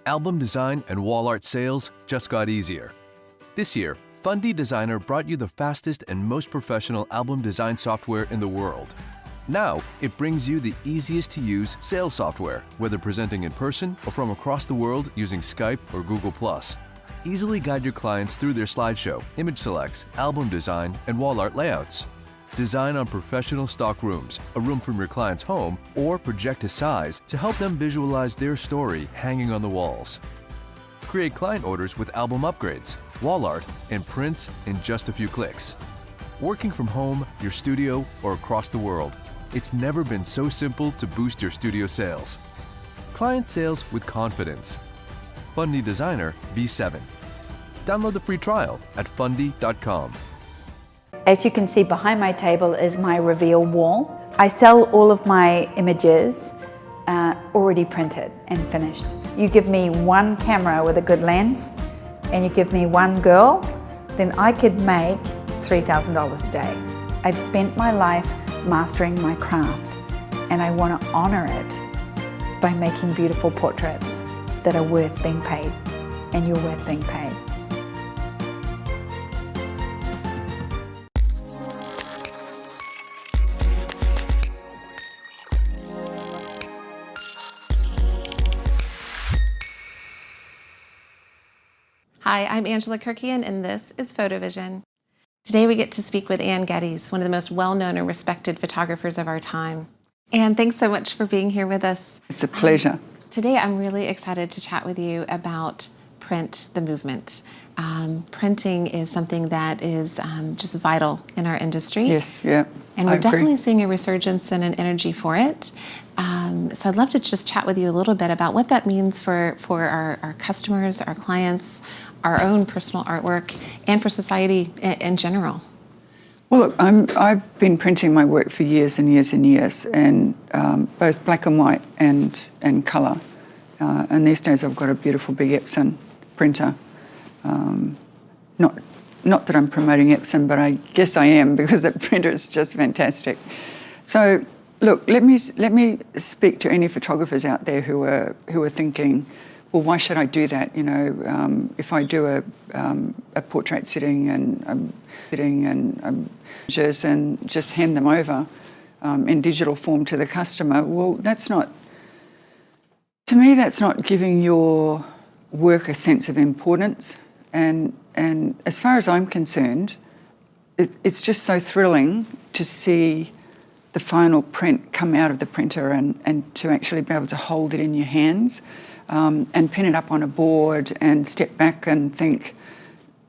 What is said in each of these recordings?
Album design and wall art sales just got easier. This year, Fundy Designer brought you the fastest and most professional album design software in the world. Now, it brings you the easiest to use sales software, whether presenting in person or from across the world using Skype or Google+. Easily guide your clients through their slideshow, image selects, album design, and wall art layouts. Design on professional stock rooms, a room from your client's home, or project a size to help them visualize their story hanging on the walls. Create client orders with album upgrades, wall art, and prints in just a few clicks. Working from home, your studio, or across the world, it's never been so simple to boost your studio sales. Client sales with confidence. Fundy Designer V7. Download the free trial at fundy.com. As you can see, behind my table is my reveal wall. I sell all of my images already printed and finished. You give me one camera with a good lens and you give me one girl, then I could make $3,000 a day. I've spent my life mastering my craft and I want to honor it by making beautiful portraits that are worth being paid, and you're worth being paid. Hi, I'm Angela Kirkian, and this is PhotoVision. Today we get to speak with Ann Geddes, one of the most well-known and respected photographers of our time. Ann, thanks so much for being here with us. It's a pleasure. Today I'm really excited to chat with you about print, the movement. Printing is something that is just vital in our industry. Yes, yeah. And we're definitely seeing a resurgence and an energy for it. So I'd love to just chat with you a little bit about what that means for our customers, our clients, our own personal artwork, and for society in general. Well, look, I've been printing my work for years and years and years, and both black and white and colour. And these days I've got a beautiful big Epson printer. Not that I'm promoting Epson, but I guess I am, because that printer is just fantastic. So, look, let me speak to any photographers out there who are thinking, well, why should I do that? You know, if I do a portrait sitting and just hand them over in digital form to the customer, well, to me, that's not giving your work a sense of importance. And as far as I'm concerned, it's just so thrilling to see the final print come out of the printer and to actually be able to hold it in your hands and pin it up on a board and step back and think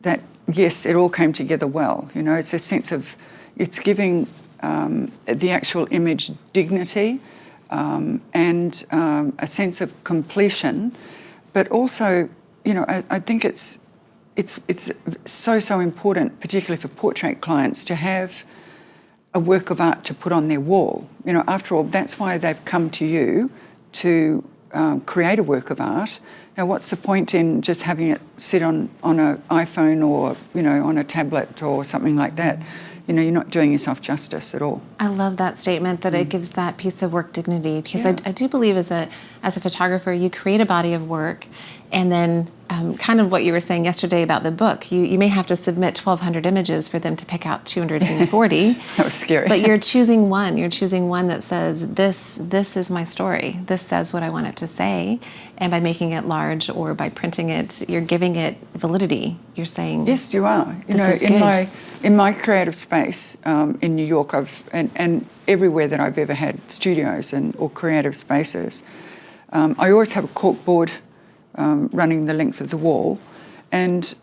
that, yes, it all came together well. You know, it's a sense of, it's giving the actual image dignity and a sense of completion, but also, you know, I think it's so important, particularly for portrait clients, to have a work of art to put on their wall. You know, after all, that's why they've come to you to create a work of art. Now, what's the point in just having it sit on an iPhone or, you know, on a tablet or something like that? You know, you're not doing yourself justice at all. I love that statement, that it gives that piece of work dignity, because I do believe as a photographer, you create a body of work, and then kind of what you were saying yesterday about the book, you may have to submit 1,200 images for them to pick out 240. That was scary. But you're choosing one. You're choosing one that says, this is my story. This says what I want it to say. And by making it large or by printing it, you're giving it validity. You're saying, yes, you are. You know, in my creative space in New York, and everywhere that I've ever had studios or creative spaces, I always have a corkboard running the length of the wall, and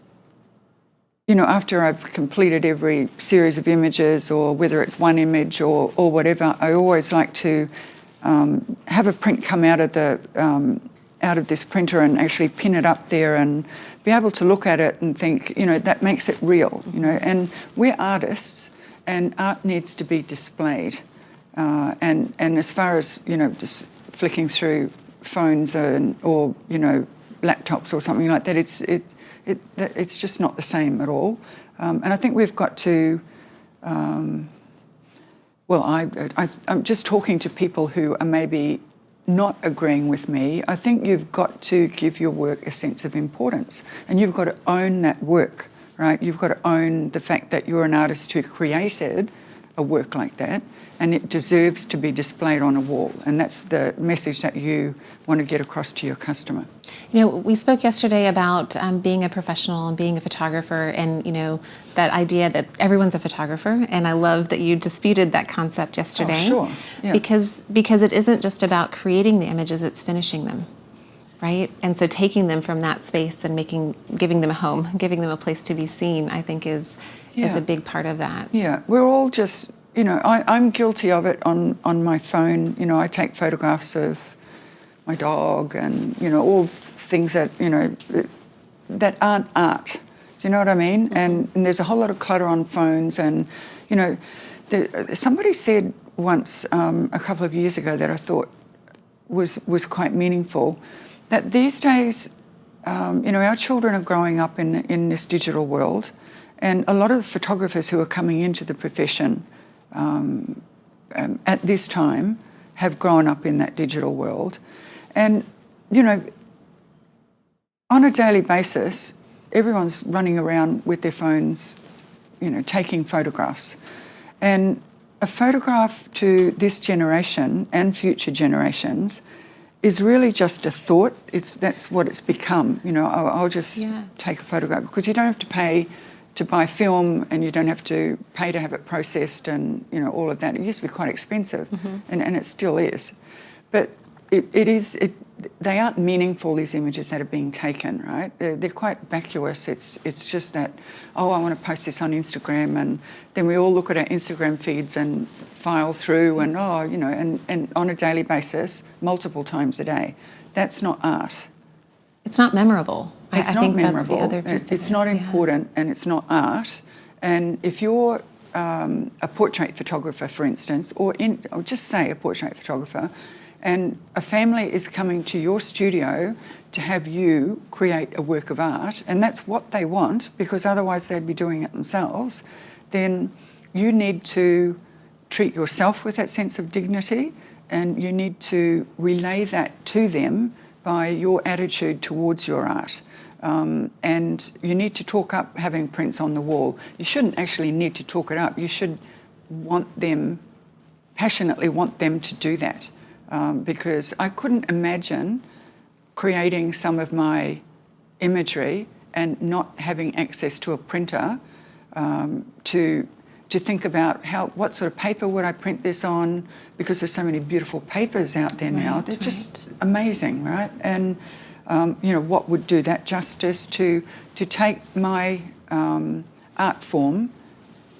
you know, after I've completed every series of images, or whether it's one image or whatever, I always like to have a print come out of this printer and actually pin it up there and be able to look at it and think, you know, that makes it real, you know. And we're artists, and art needs to be displayed. And as far as, you know, just flicking through phones or you know, laptops or something like that, it's just not the same at all. And I think we've got to. Well, I'm just talking to people who are maybe not agreeing with me. I think you've got to give your work a sense of importance, and you've got to own that work, right? You've got to own the fact that you're an artist who created a work like that, and it deserves to be displayed on a wall. And that's the message that you want to get across to your customer. You know, we spoke yesterday about being a professional and being a photographer, and you know, that idea that everyone's a photographer. And I love that you disputed that concept yesterday. Oh, sure. Yeah. Because it isn't just about creating the images; it's finishing them, right? And so taking them from that space and giving them a home, giving them a place to be seen, I think is a big part of that. Yeah, we're all just, you know, I'm guilty of it on my phone. You know, I take photographs of my dog and, you know, all things that, you know, that aren't art. Do you know what I mean? Mm-hmm. And there's a whole lot of clutter on phones. And, you know, somebody said once a couple of years ago that I thought was quite meaningful, that these days, you know, our children are growing up in this digital world, and a lot of photographers who are coming into the profession at this time have grown up in that digital world. And, you know, on a daily basis, everyone's running around with their phones, you know, taking photographs. And a photograph to this generation and future generations is really just a thought. That's what it's become. You know, I'll just take a photograph, because you don't have to pay to buy film, and you don't have to pay to have it processed, and, you know, all of that. It used to be quite expensive, and it still is. But they aren't meaningful, these images that are being taken, right? They're quite vacuous. It's just that, oh, I want to post this on Instagram, and then we all look at our Instagram feeds and file through, and, oh, you know, and on a daily basis, multiple times a day. That's not art. It's not memorable. I think memorable. That's the other piece. It's not important, and it's not art. And if you're a portrait photographer, for instance, or just say a portrait photographer, and a family is coming to your studio to have you create a work of art, and that's what they want, because otherwise they'd be doing it themselves, then you need to treat yourself with that sense of dignity, and you need to relay that to them by your attitude towards your art. And you need to talk up having prints on the wall. You shouldn't actually need to talk it up. You should passionately want them to do that. Because I couldn't imagine creating some of my imagery and not having access to a printer to think about what sort of paper would I print this on, because there's so many beautiful papers out there now. They're just amazing, right? And you know, what would do that justice to take my art form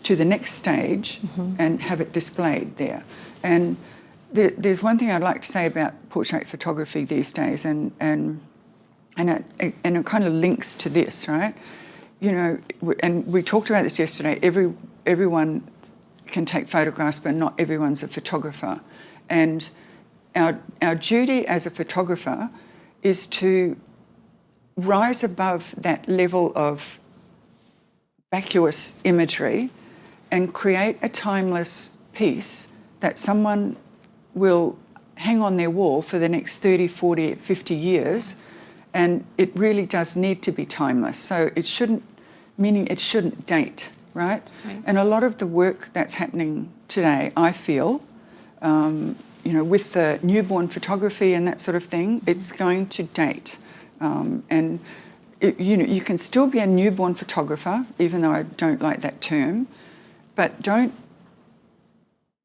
to the next stage and have it displayed there. And there's one thing I'd like to say about portrait photography these days, and it kind of links to this, right? You know, and we talked about this yesterday. Everyone can take photographs, but not everyone's a photographer. And our duty as a photographer is to rise above that level of vacuous imagery and create a timeless piece that someone will hang on their wall for the next 30, 40, 50 years, and it really does need to be timeless. So it shouldn't date, right? And a lot of the work that's happening today, I feel, you know, with the newborn photography and that sort of thing, it's going to date. And you know, you can still be a newborn photographer, even though I don't like that term, but don't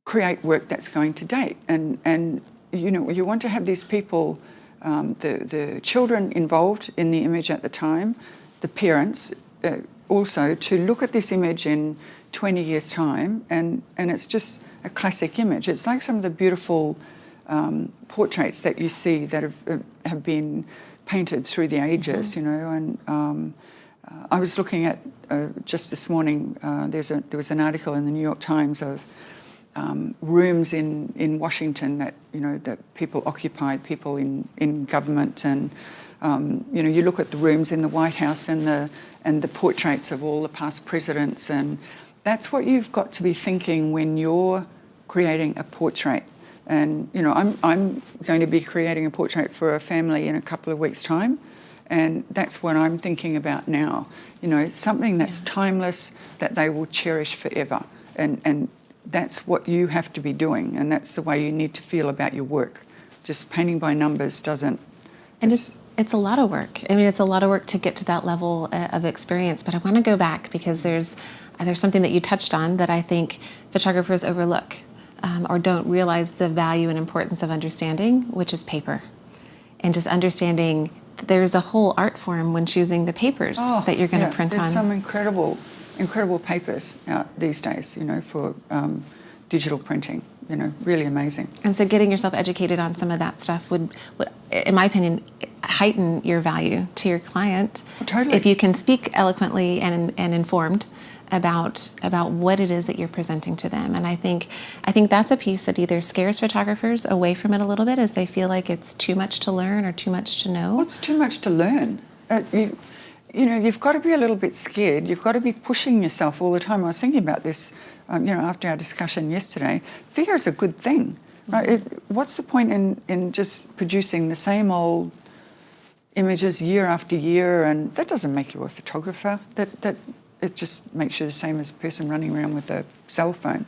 create work that's going to date. And you know, you want to have these people, the children involved in the image at the time, the parents also, to look at this image in 20 years' time, and it's just a classic image. It's like some of the beautiful portraits that you see that have been painted through the ages, you know. And I was looking at just this morning. There was an article in the New York Times of rooms in Washington that, you know, that people occupied, people in government, and you know, you look at the rooms in the White House and the portraits of all the past presidents, and that's what you've got to be thinking when you're creating a portrait. And you know, I'm going to be creating a portrait for a family in a couple of weeks' time, and that's what I'm thinking about now. You know, something that's timeless, that they will cherish forever, and that's what you have to be doing, and that's the way you need to feel about your work. Just painting by numbers doesn't. And it's a lot of work. I mean, it's a lot of work to get to that level of experience. But I want to go back because there's something that you touched on that I think photographers overlook or don't realize the value and importance of understanding, which is paper. And just understanding that there's a whole art form when choosing the papers that you're going to print there's on. Some incredible papers out these days, you know, for digital printing. You know, really amazing. And so getting yourself educated on some of that stuff would, in my opinion, heighten your value to your client. Oh, totally. If you can speak eloquently and informed about what it is that you're presenting to them. And I think that's a piece that either scares photographers away from it a little bit as they feel like it's too much to learn or too much to know. What's too much to learn? You know, you've got to be a little bit scared. You've got to be pushing yourself all the time. I was thinking about this, you know, after our discussion yesterday. Fear is a good thing, right? What's the point in just producing the same old images year after year? And that doesn't make you a photographer. That it just makes you the same as a person running around with a cell phone.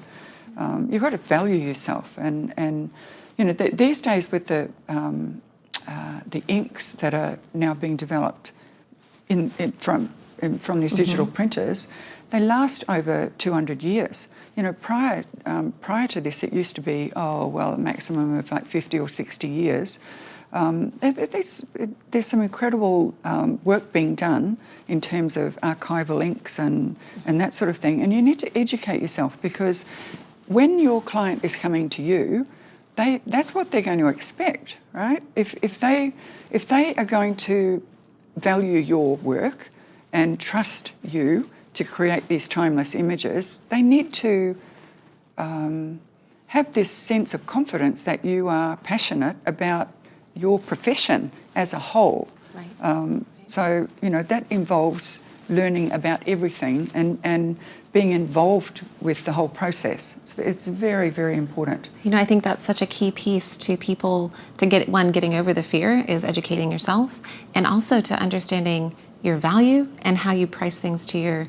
You've got to value yourself, and you know, these days with the inks that are now being developed from these digital printers, they last over 200 years. You know, prior to this, it used to be, a maximum of like 50 or 60 years. There's some incredible work being done in terms of archival inks and that sort of thing. And you need to educate yourself, because when your client is coming to you, that's what they're going to expect, right? If they are going to value your work and trust you to create these timeless images, they need to have this sense of confidence that you are passionate about your profession as a whole. Right. So, you know, that involves learning about everything and being involved with the whole process. It's very, very important. You know, I think that's such a key piece to people to getting over the fear is educating yourself, and also to understanding your value and how you price things to your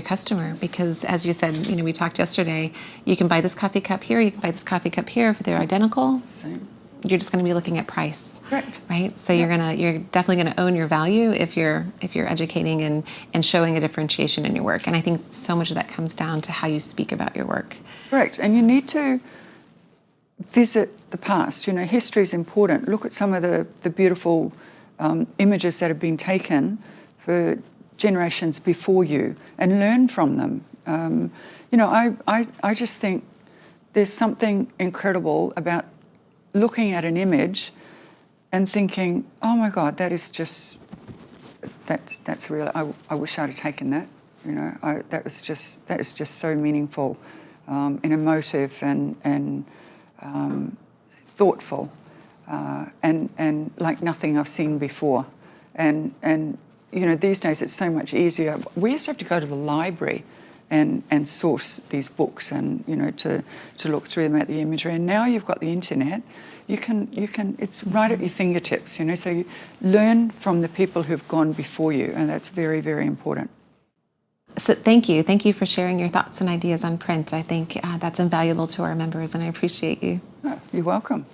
customer. Because as you said, you know, we talked yesterday, you can buy this coffee cup here, you can buy this coffee cup here. If they're identical, Same. you're just going to be looking at price. Correct. Right? So you're definitely going to own your value if you're educating and showing a differentiation in your work. And I think so much of that comes down to how you speak about your work. Correct. And you need to visit the past. You know, history is important. Look at some of the beautiful images that have been taken for generations before you and learn from them. You know, I just think there's something incredible about looking at an image and thinking, oh my God, that is just, that's real. I wish I'd have taken that. You know, that is just so meaningful, and emotive and thoughtful, and like nothing I've seen before. And you know, these days it's so much easier. We used to have to go to the library and source these books and, you know, to look through them at the imagery. And now you've got the internet. You can it's right at your fingertips, you know, so you learn from the people who've gone before you, and that's very, very important. So thank you for sharing your thoughts and ideas on print. I think that's invaluable to our members, and I appreciate you. Oh, you're welcome.